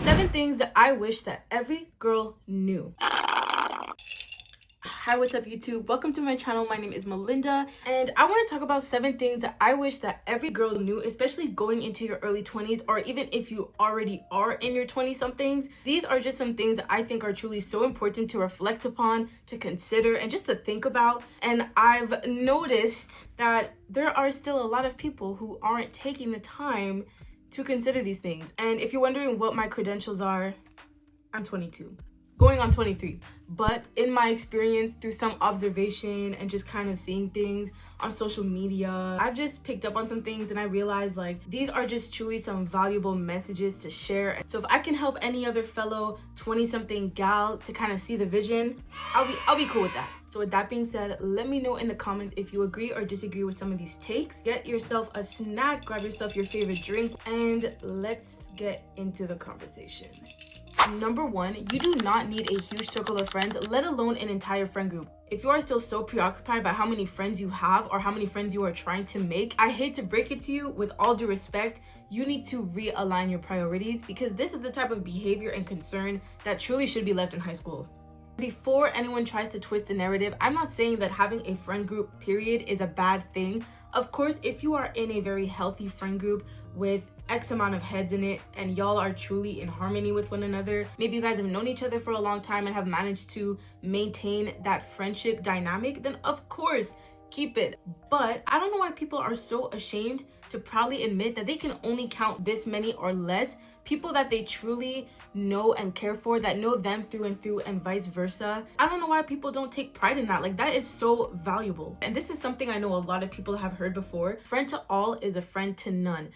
7 things that I wish that every girl knew. Hi, what's up YouTube? Welcome to my channel. My name is Melinda and I want to talk about 7 things that I wish that every girl knew, especially going into your early 20s, or even if you already are in your 20 somethings. These are just some things that I think are truly so important to reflect upon, to consider, and just to think about. And I've noticed that there are still a lot of people who aren't taking the time to consider these things. And if you're wondering what my credentials are, I'm 22. Going on 23, but in my experience, through some observation and just kind of seeing things on social media, I've just picked up on some things and I realized like these are just truly some valuable messages to share. So if I can help any other fellow 20-something gal to kind of see the vision, I'll be cool with that. So with that being said, let me know in the comments if you agree or disagree with some of these takes. Get yourself a snack, grab yourself your favorite drink, and let's get into the conversation. Number 1, you do not need a huge circle of friends, let alone an entire friend group. If you are still so preoccupied by how many friends you have or how many friends you are trying to make, I hate to break it to you, with all due respect, you need to realign your priorities, because this is the type of behavior and concern that truly should be left in high school. Before anyone tries to twist the narrative, I'm not saying that having a friend group period is a bad thing. Of course, if you are in a very healthy friend group with X amount of heads in it and y'all are truly in harmony with one another, maybe you guys have known each other for a long time and have managed to maintain that friendship dynamic, then of course keep it. But I don't know why people are so ashamed to proudly admit that they can only count this many or less people that they truly know and care for, that know them through and through, and vice versa. I don't know why people don't take pride in that. Like, that is so valuable. And this is something I know a lot of people have heard before. Friend to all is a friend to none.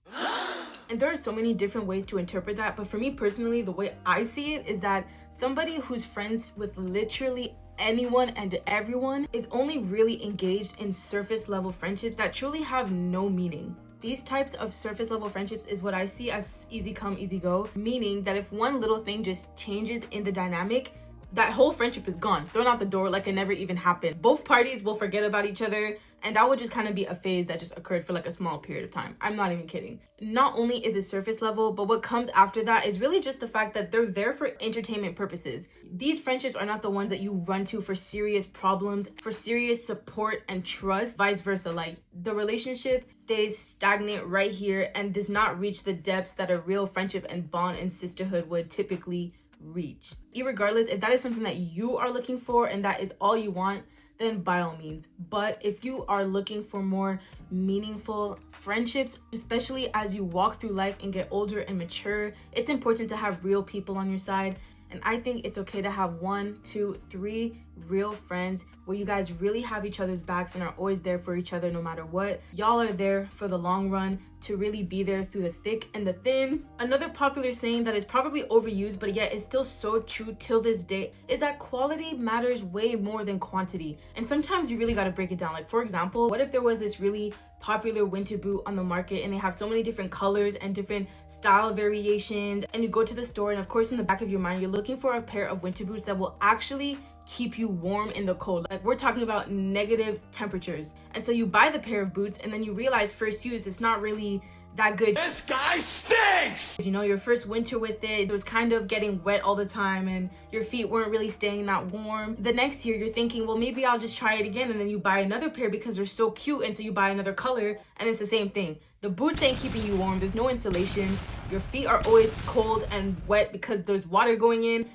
And there are so many different ways to interpret that, but for me personally, the way I see it is that somebody who's friends with literally anyone and everyone is only really engaged in surface level friendships that truly have no meaning. These types of surface level friendships is what I see as easy come, easy go, meaning that if one little thing just changes in the dynamic, that whole friendship is gone, thrown out the door like it never even happened. Both parties will forget about each other, and that would just kind of be a phase that just occurred for like a small period of time. I'm not even kidding. Not only is it surface level, but what comes after that is really just the fact that they're there for entertainment purposes. These friendships are not the ones that you run to for serious problems, for serious support and trust, vice versa. Like, the relationship stays stagnant right here and does not reach the depths that a real friendship and bond and sisterhood would typically reach. Irregardless, if that is something that you are looking for and that is all you want, then by all means. But if you are looking for more meaningful friendships, especially as you walk through life and get older and mature, it's important to have real people on your side. And I think it's okay to have 1, 2, 3 real friends where you guys really have each other's backs and are always there for each other no matter what. Y'all are there for the long run, to really be there through the thick and the thins. Another popular saying that is probably overused but yet is still so true till this day is that quality matters way more than quantity. And sometimes you really got to break it down. Like, for example, what if there was this really popular winter boot on the market and they have so many different colors and different style variations, and you go to the store and of course in the back of your mind you're looking for a pair of winter boots that will actually keep you warm in the cold. Like, we're talking about negative temperatures. And so you buy the pair of boots and then you realize first use it's not really that good. This guy stinks! You know, your first winter with it was kind of getting wet all the time and your feet weren't really staying that warm. The next year you're thinking, well, maybe I'll just try it again, and then you buy another pair because they're so cute, and so you buy another color, and it's the same thing. The boots ain't keeping you warm, there's no insulation, your feet are always cold and wet because there's water going in.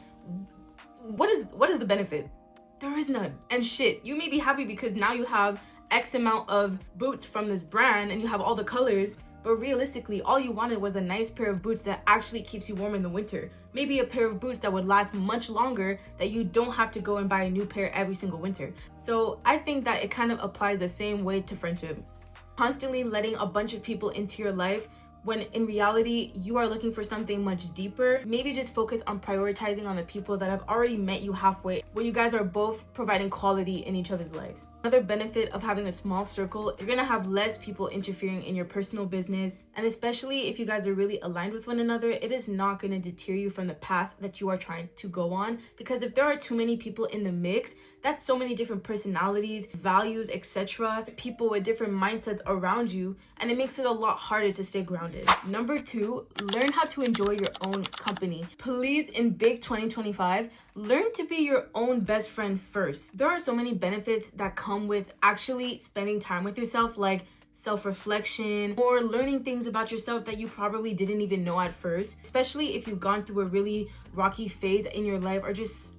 What is the benefit? There is none. And shit, you may be happy because now you have X amount of boots from this brand and you have all the colors, but realistically all you wanted was a nice pair of boots that actually keeps you warm in the winter. Maybe a pair of boots that would last much longer, that you don't have to go and buy a new pair every single winter. So I think that it kind of applies the same way to friendship. Constantly letting a bunch of people into your life when in reality you are looking for something much deeper. Maybe just focus on prioritizing on the people that have already met you halfway, where you guys are both providing quality in each other's lives. Another benefit of having a small circle, you're gonna have less people interfering in your personal business. And especially if you guys are really aligned with one another, it is not gonna deter you from the path that you are trying to go on. Because if there are too many people in the mix, that's so many different personalities, values, etc. People with different mindsets around you, and it makes it a lot harder to stay grounded. Number 2, learn how to enjoy your own company. Please, in big 2025, learn to be your own best friend first. There are so many benefits that come with actually spending time with yourself, like self-reflection or learning things about yourself that you probably didn't even know at first, especially if you've gone through a really rocky phase in your life, or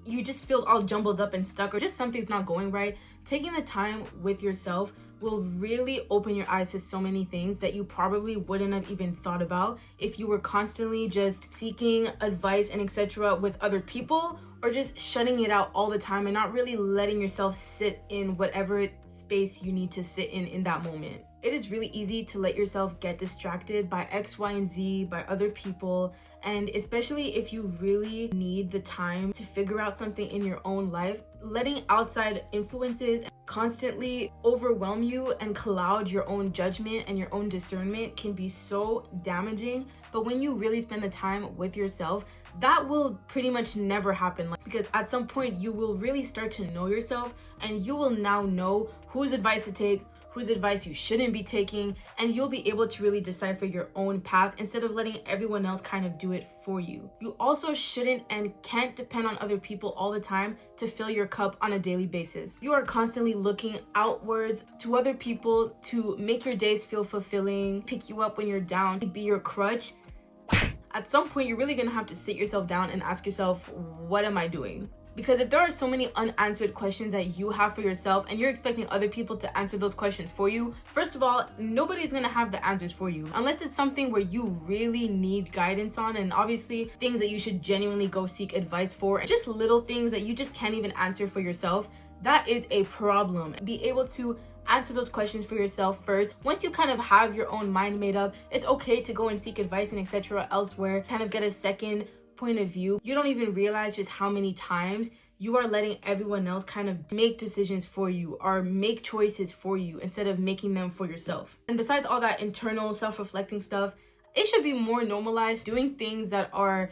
you just feel all jumbled up and stuck, or just something's not going right. Taking the time with yourself will really open your eyes to so many things that you probably wouldn't have even thought about if you were constantly just seeking advice and etc. with other people, or just shutting it out all the time and not really letting yourself sit in whatever space you need to sit in that moment. It is really easy to let yourself get distracted by X, Y, and Z, by other people, and especially if you really need the time to figure out something in your own life, letting outside influences constantly overwhelm you and cloud your own judgment and your own discernment can be so damaging. But when you really spend the time with yourself, that will pretty much never happen, because at some point you will really start to know yourself, and you will now know whose advice to take, whose advice you shouldn't be taking, and you'll be able to really decipher your own path instead of letting everyone else kind of do it for you. You also shouldn't and can't depend on other people all the time to fill your cup on a daily basis. You are constantly looking outwards to other people to make your days feel fulfilling, pick you up when you're down, be your crutch. At some point, you're really gonna have to sit yourself down and ask yourself, what am I doing? Because if there are so many unanswered questions that you have for yourself and you're expecting other people to answer those questions for you, first of all, nobody's gonna have the answers for you unless it's something where you really need guidance on, and obviously things that you should genuinely go seek advice for, and just little things that you just can't even answer for yourself. That is a problem. Be able to answer those questions for yourself first. Once you kind of have your own mind made up, it's okay to go and seek advice and etc. elsewhere, kind of get a second point of view. You don't even realize just how many times you are letting everyone else kind of make decisions for you or make choices for you instead of making them for yourself. And besides all that internal self-reflecting stuff, it should be more normalized doing things that are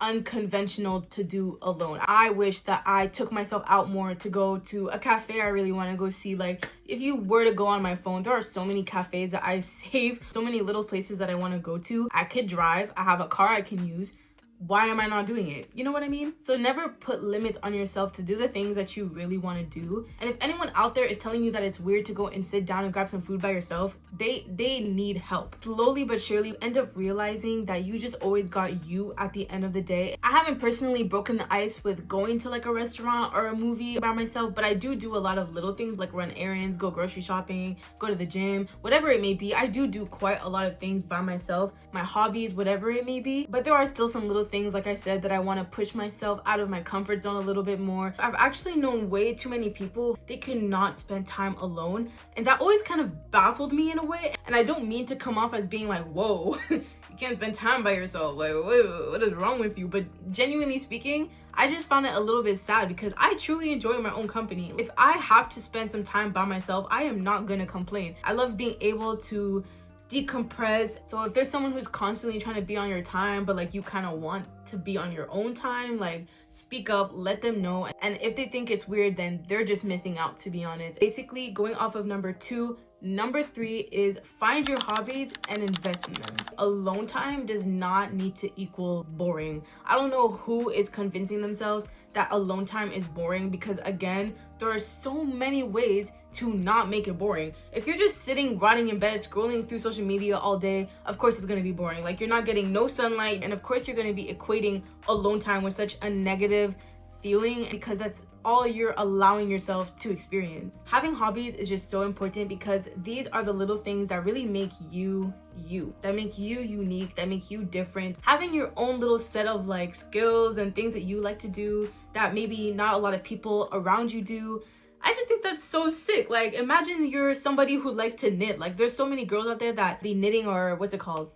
unconventional to do alone. I wish that I took myself out more to go to a cafe I really want to go see. Like, if you were to go on my phone, there are so many cafes that I save, so many little places that I want to go to. I could drive, I have a car I can use. Why am I not doing it? You know what I mean? So never put limits on yourself to do the things that you really want to do. And if anyone out there is telling you that it's weird to go and sit down and grab some food by yourself, they need help. Slowly but surely, you end up realizing that you just always got you at the end of the day. I haven't personally broken the ice with going to like a restaurant or a movie by myself, but I do a lot of little things like run errands, go grocery shopping, go to the gym, whatever it may be. I do quite a lot of things by myself, my hobbies, whatever it may be. But there are still some little things, like I said, that I want to push myself out of my comfort zone a little bit more. I've actually known way too many people, they cannot spend time alone, and that always kind of baffled me in a way. And I don't mean to come off as being like, whoa, you can't spend time by yourself, like what is wrong with you? But genuinely speaking, I just found it a little bit sad because I truly enjoy my own company. If I have to spend some time by myself, I am not gonna complain. I love being able to decompress. So if there's someone who's constantly trying to be on your time, but like you kind of want to be on your own time, like speak up, let them know. And if they think it's weird, then they're just missing out, to be honest. Basically, going off of number 2, number 3 is find your hobbies and invest in them. Alone time does not need to equal boring. I don't know who is convincing themselves that alone time is boring, because again, there are so many ways to not make it boring. If you're just sitting rotting in bed scrolling through social media all day, of course it's going to be boring. Like, you're not getting no sunlight, and of course you're going to be equating alone time with such a negative feeling, because that's all you're allowing yourself to experience. Having hobbies is just so important, because these are the little things that really make you you, that make you unique, that make you different. Having your own little set of like skills and things that you like to do that maybe not a lot of people around you do, I just think that's so sick. Like, imagine you're somebody who likes to knit. Like, there's so many girls out there that be knitting, or what's it called,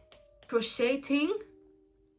crocheting,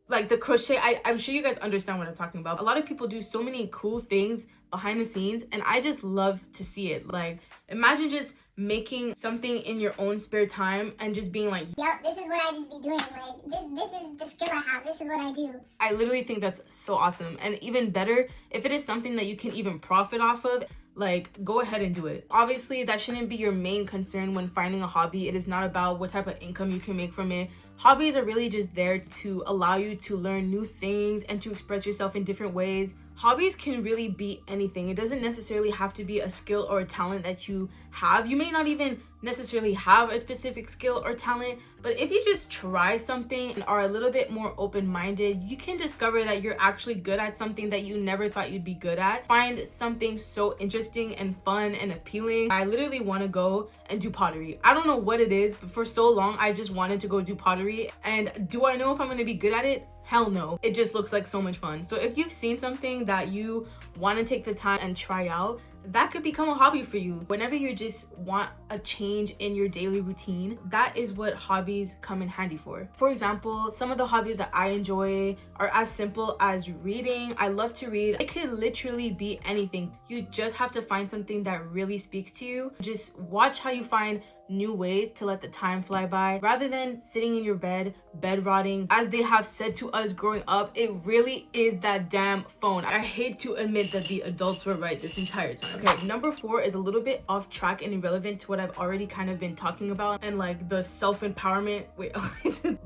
like the crochet. I'm sure you guys understand what I'm talking about. A lot of people do so many cool things behind the scenes, and I just love to see it. Like, imagine just making something in your own spare time and just being like, yep, this is what I just be doing. Like, this is the skill I have. This is what I do. I literally think that's so awesome. And even better, if it is something that you can even profit off of, like, go ahead and do it. Obviously, that shouldn't be your main concern when finding a hobby. It is not about what type of income you can make from it. Hobbies are really just there to allow you to learn new things and to express yourself in different ways. Hobbies can really be anything. It doesn't necessarily have to be a skill or a talent that you have. You may not even necessarily have a specific skill or talent, but if you just try something and are a little bit more open-minded, you can discover that you're actually good at something that you never thought you'd be good at. Find something so interesting and fun and appealing. I literally want to go and do pottery. I don't know what it is, but for so long I just wanted to go do pottery. And do I know if I'm going to be good at it? Hell no. It just looks like so much fun. So if you've seen something that you want to take the time and try out, that could become a hobby for you. Whenever you just want a change in your daily routine, that is what hobbies come in handy for. For example, some of the hobbies that I enjoy are as simple as reading. I love to read. It could literally be anything. You just have to find something that really speaks to you. Just watch how you find new ways to let the time fly by rather than sitting in your bed rotting. As they have said to us growing up, it really is that damn phone. I hate to admit that the adults were right this entire time. Okay, number 4 is a little bit off track and irrelevant to what I've already kind of been talking about, and like the self-empowerment. Wait,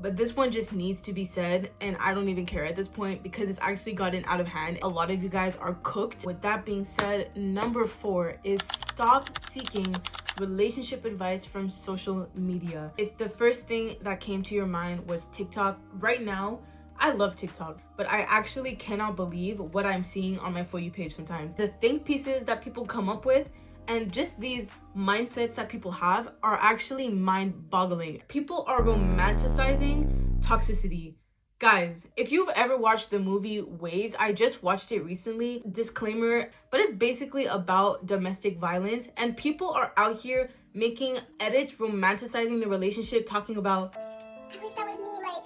but this one just needs to be said, and I don't even care at this point because it's actually gotten out of hand. A lot of you guys are cooked. With that being said, number 4 is stop seeking relationship advice from social media. If the first thing that came to your mind was TikTok, right now I love TikTok, but I actually cannot believe what I'm seeing on my For You page sometimes. The think pieces that people come up with and just these mindsets that people have are actually mind-boggling. People are romanticizing toxicity. Guys, if you've ever watched the movie Waves, I just watched it recently. Disclaimer, but it's basically about domestic violence, and people are out here making edits romanticizing the relationship, talking about, I wish that was me. Like,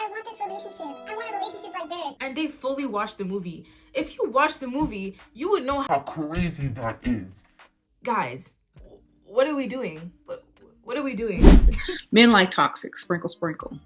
I want this relationship. I want a relationship like theirs. and they fully watched the movie. If you watched the movie, you would know how Crazy that is. Guys, what are we doing? What are we doing? Men like toxic, sprinkle, sprinkle.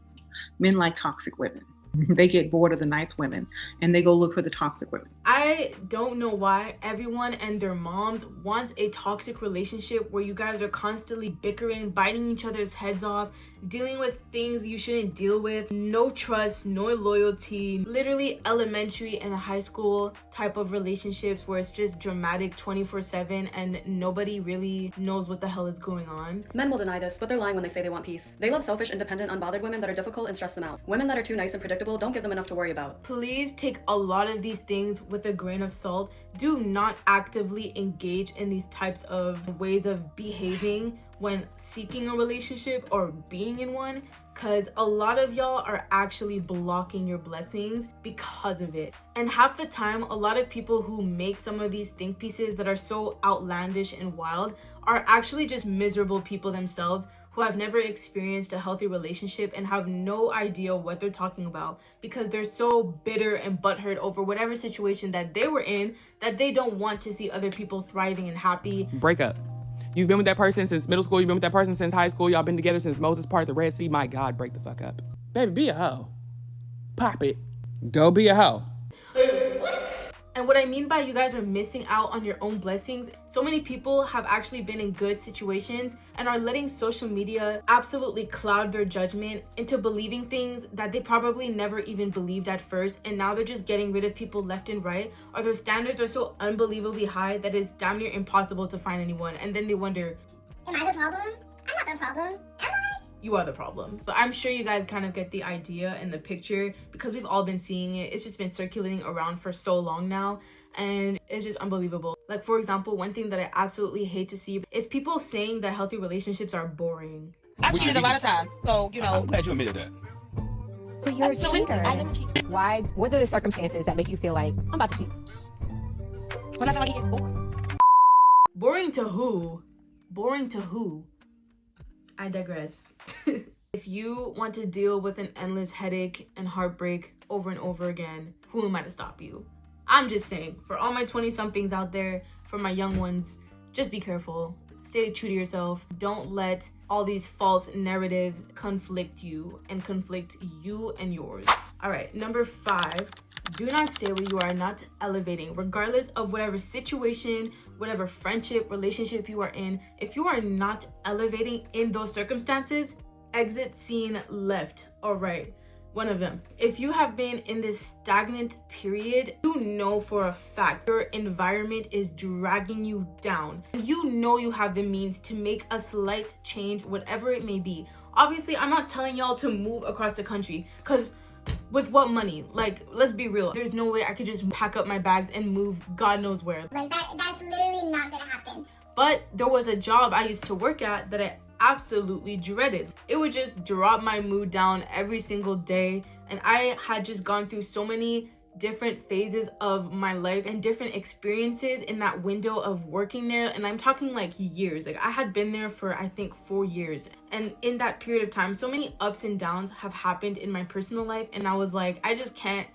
Men like toxic women. They get bored of the nice women and they go look for the toxic women. I don't know why everyone and their moms wants a toxic relationship where you guys are constantly bickering, biting each other's heads off, dealing with things you shouldn't deal with, no trust, no loyalty, literally elementary and high school type of relationships where it's just dramatic 24/7 and nobody really knows what the hell is going on. Men will deny this, but they're lying when they say they want peace. They love selfish, independent, unbothered women that are difficult and stress them out. Women that are too nice and predictable don't give them enough to worry about. Please take a lot of these things with a grain of salt. Do not actively engage in these types of ways of behaving when seeking a relationship or being in one, because a lot of y'all are actually blocking your blessings because of it. And half the time, a lot of people who make some of these think pieces that are so outlandish and wild are actually just miserable people themselves who have never experienced a healthy relationship and have no idea what they're talking about because they're so bitter and butthurt over whatever situation that they were in that they don't want to see other people thriving and happy. Break up. You've been with that person since middle school. You've been with that person since high school. Y'all been together since Moses parted the Red Sea. My God, break the fuck up. Baby, be a hoe. Pop it. Go be a hoe. What? And what I mean by you guys are missing out on your own blessings, so many people have actually been in good situations and are letting social media absolutely cloud their judgment into believing things that they probably never even believed at first, and now they're just getting rid of people left and right, or their standards are so unbelievably high that it's damn near impossible to find anyone, and then they wonder, Am I the problem? I'm not the problem. Am I? you are the problem. But I'm sure you guys kind of get the idea and the picture because we've all been seeing it. It's just been circulating around for so long now, and it's just unbelievable. Like, for example, one thing that I absolutely hate to see is people saying that healthy relationships are boring. I cheated a lot of times, so you know. I'm glad you admitted that. So you're a cheater. I never cheated. Why? What are the circumstances that make you feel like I'm about to cheat? When I feel like he gets bored. Boring to who? Boring to who? I digress. If you want to deal with an endless headache and heartbreak over and over again, who am I to stop you? I'm just saying, for all my 20-somethings out there, for my young ones, just be careful. Stay true to yourself. Don't let all these false narratives conflict you and yours. All right, number 5, do not stay where you are not elevating, regardless of whatever situation, whatever friendship, relationship you are in. If you are not elevating in those circumstances, exit scene left or right. One of them. If you have been in this stagnant period, you know for a fact your environment is dragging you down. You know you have the means to make a slight change, whatever it may be. Obviously, I'm not telling y'all to move across the country, because with what money? Like, let's be real. There's no way I could just pack up my bags and move God knows where. Like, that's literally not gonna happen. But there was a job I used to work at that I absolutely dreaded. It would just drop my mood down every single day, and I had just gone through so many different phases of my life and different experiences in that window of working there, and I'm talking like years. Like, I had been there for I think 4 years, and in that period of time so many ups and downs have happened in my personal life, and I was like, I just can't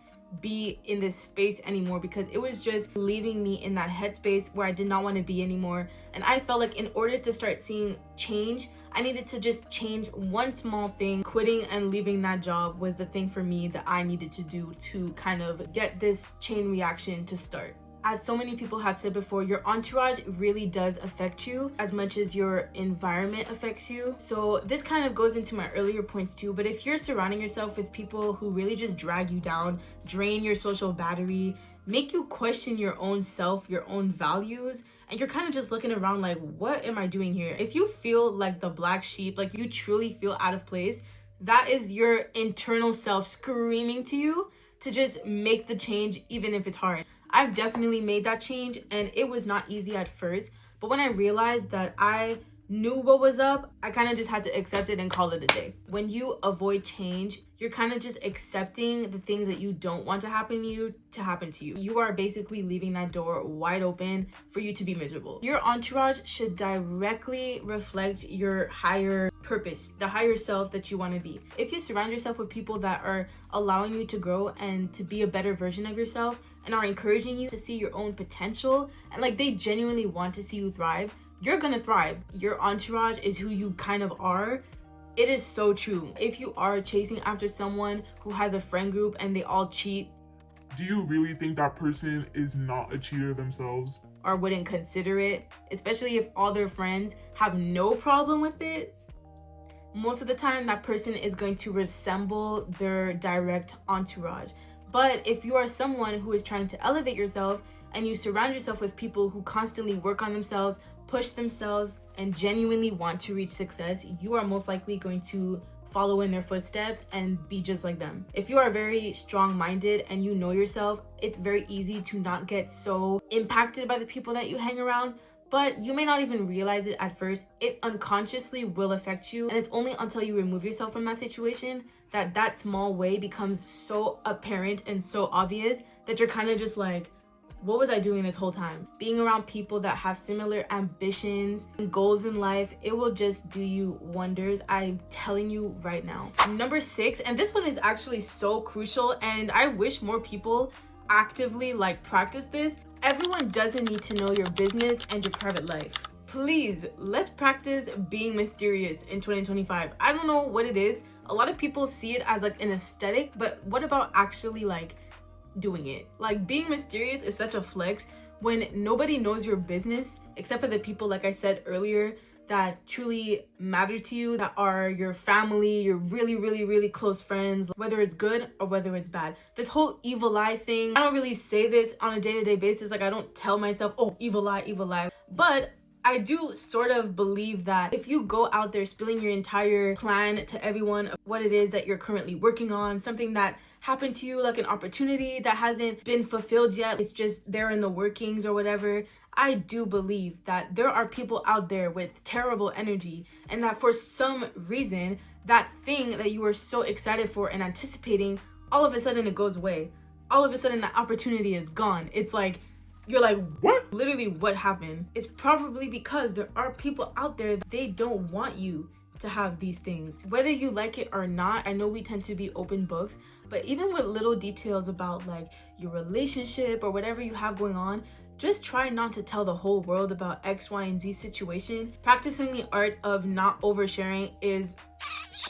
be in this space anymore, because it was just leaving me in that headspace where I did not want to be anymore. And I felt like in order to start seeing change, I needed to just change one small thing. Quitting and leaving that job was the thing for me that I needed to do to kind of get this chain reaction to start. As so many people have said before, your entourage really does affect you as much as your environment affects you. So this kind of goes into my earlier points too, but if you're surrounding yourself with people who really just drag you down, drain your social battery, make you question your own self, your own values, and you're kind of just looking around like, what am I doing here? If you feel like the black sheep, like you truly feel out of place, that is your internal self screaming to you to just make the change, even if it's hard. I've definitely made that change, and it was not easy at first, but when I realized that I knew what was up, I kind of just had to accept it and call it a day. When you avoid change, you're kind of just accepting the things that you don't want to happen to you. You are basically leaving that door wide open for you to be miserable. Your entourage should directly reflect your higher purpose, the higher self that you want to be. If you surround yourself with people that are allowing you to grow and to be a better version of yourself and are encouraging you to see your own potential, and like they genuinely want to see you thrive, you're gonna thrive. Your entourage is who you kind of are. It is so true. If you are chasing after someone who has a friend group and they all cheat, do you really think that person is not a cheater themselves? Or wouldn't consider it, especially if all their friends have no problem with it, most of the time that person is going to resemble their direct entourage. But if you are someone who is trying to elevate yourself and you surround yourself with people who constantly work on themselves, push themselves, and genuinely want to reach success, you are most likely going to follow in their footsteps and be just like them. If you are very strong-minded and you know yourself, it's very easy to not get so impacted by the people that you hang around, but you may not even realize it at first. It unconsciously will affect you, and it's only until you remove yourself from that situation that that small way becomes so apparent and so obvious that you're kind of just like, what was I doing this whole time? Being around people that have similar ambitions and goals in life, it will just do you wonders. I'm telling you right now. Number 6, and this one is actually so crucial, and I wish more people actively practice this. Everyone doesn't need to know your business and your private life. Please, let's practice being mysterious in 2025. I don't know what it is. A lot of people see it as an aesthetic, but what about actually doing it? Being mysterious is such a flex when nobody knows your business except for the people, like I said earlier, that truly matter to you, that are your family, your really, really, really close friends, whether it's good or whether it's bad. This whole evil eye thing, I don't really say this on a day-to-day basis. I don't tell myself, oh, evil eye, but I do sort of believe that if you go out there spilling your entire plan to everyone of what it is that you're currently working on, something that happened to you, like an opportunity that hasn't been fulfilled yet, it's just there in the workings or whatever, I do believe that there are people out there with terrible energy, and that for some reason, that thing that you were so excited for and anticipating, all of a sudden it goes away. All of a sudden that opportunity is gone. It's like, you're like, what? Literally, what happened? It's probably because there are people out there that they don't want you. to have these things. Whether you like it or not, I know we tend to be open books, but even with little details about like your relationship or whatever you have going on, just try not to tell the whole world about X, Y, and Z situation. Practicing the art of not oversharing is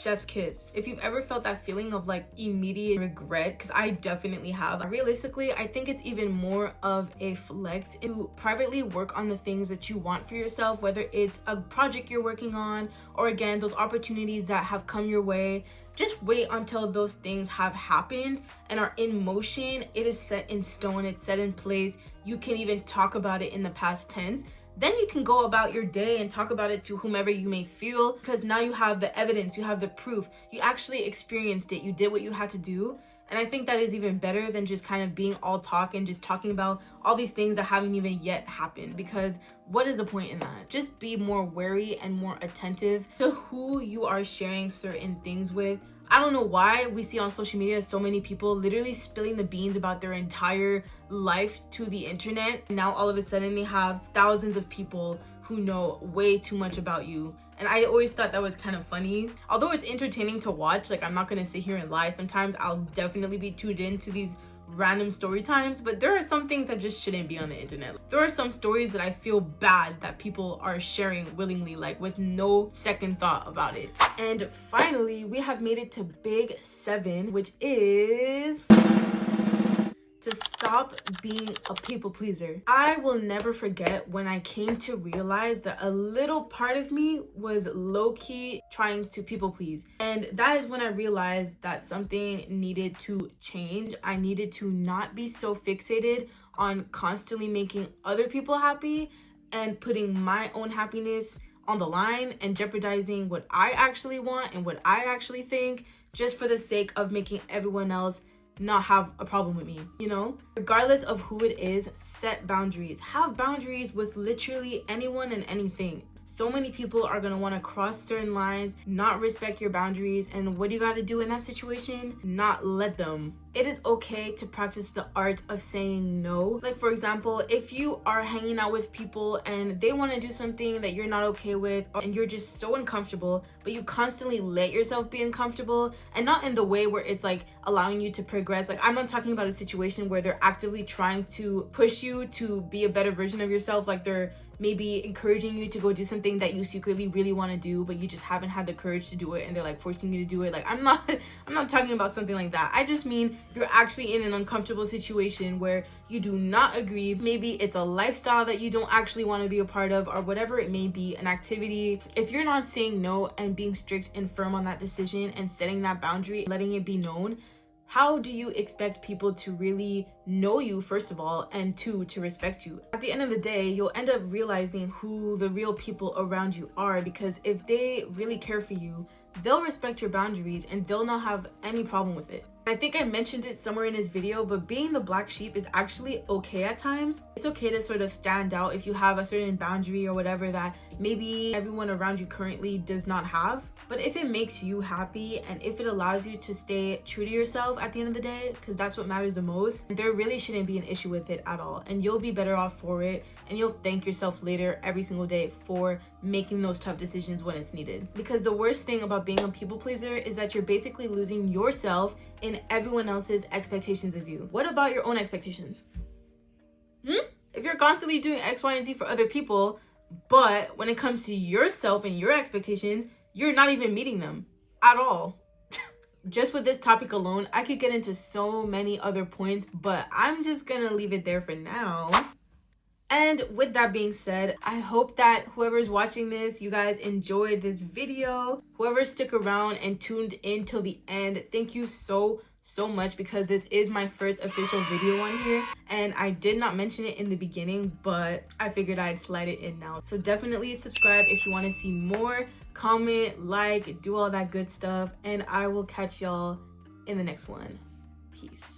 chef's kiss. If you've ever felt that feeling of like immediate regret, because I definitely have, realistically, I think it's even more of a flex to privately work on the things that you want for yourself, whether it's a project you're working on, or again, those opportunities that have come your way. Just wait until those things have happened and are in motion. It is set in stone, it's set in place. You can even talk about it in the past tense. Then you can go about your day and talk about it to whomever you may feel, because now you have the evidence, you have the proof, you actually experienced it, you did what you had to do. And I think that is even better than just kind of being all talk and just talking about all these things that haven't even yet happened, because what is the point in that? Just be more wary and more attentive to who you are sharing certain things with. I don't know why we see on social media so many people literally spilling the beans about their entire life to the internet. Now all of a sudden they have thousands of people who know way too much about you. And I always thought that was kind of funny. Although it's entertaining to watch, like I'm not gonna sit here and lie. Sometimes I'll definitely be tuned into these random story times, but there are some things that just shouldn't be on the internet. There are some stories that I feel bad that people are sharing willingly, like with no second thought about it. And finally, we have made it to big 7, which is to stop being a people pleaser. I will never forget when I came to realize that a little part of me was low-key trying to people please. And that is when I realized that something needed to change. I needed to not be so fixated on constantly making other people happy and putting my own happiness on the line and jeopardizing what I actually want and what I actually think just for the sake of making everyone else not have a problem with me, you know? Regardless of who it is, set boundaries. Have boundaries with literally anyone and anything. So many people are gonna wanna cross certain lines, not respect your boundaries, and what do you gotta do in that situation? Not let them. It is okay to practice the art of saying no. Like for example, if you are hanging out with people and they wanna do something that you're not okay with, and you're just so uncomfortable, but you constantly let yourself be uncomfortable, and not in the way where it's like allowing you to progress. Like I'm not talking about a situation where they're actively trying to push you to be a better version of yourself, like they're maybe encouraging you to go do something that you secretly really want to do, but you just haven't had the courage to do it and they're like forcing you to do it. Like I'm not talking about something like that. I just mean you're actually in an uncomfortable situation where you do not agree. Maybe it's a lifestyle that you don't actually want to be a part of, or whatever it may be, an activity. If you're not saying no and being strict and firm on that decision and setting that boundary, letting it be known, how do you expect people to really know you, first of all, and 2, to respect you? At the end of the day, you'll end up realizing who the real people around you are, because if they really care for you, they'll respect your boundaries and they'll not have any problem with it. I think I mentioned it somewhere in this video, but being the black sheep is actually okay at times. It's okay to sort of stand out if you have a certain boundary or whatever that maybe everyone around you currently does not have. But if it makes you happy and if it allows you to stay true to yourself at the end of the day, because that's what matters the most, there really shouldn't be an issue with it at all. And you'll be better off for it, and you'll thank yourself later every single day for making those tough decisions when it's needed. Because the worst thing about being a people pleaser is that you're basically losing yourself in everyone else's expectations of you. What about your own expectations? If you're constantly doing X, Y, and Z for other people, but when it comes to yourself and your expectations, you're not even meeting them at all. Just with this topic alone, I could get into so many other points, but I'm just gonna leave it there for now. And with that being said, I hope that whoever's watching this, you guys enjoyed this video. Whoever stuck around and tuned in till the end, thank you so much, because this is my first official video on here, and I did not mention it in the beginning, but I figured I'd slide it in now. So definitely subscribe if you want to see more, comment, like, do all that good stuff, and I will catch y'all in the next one. Peace.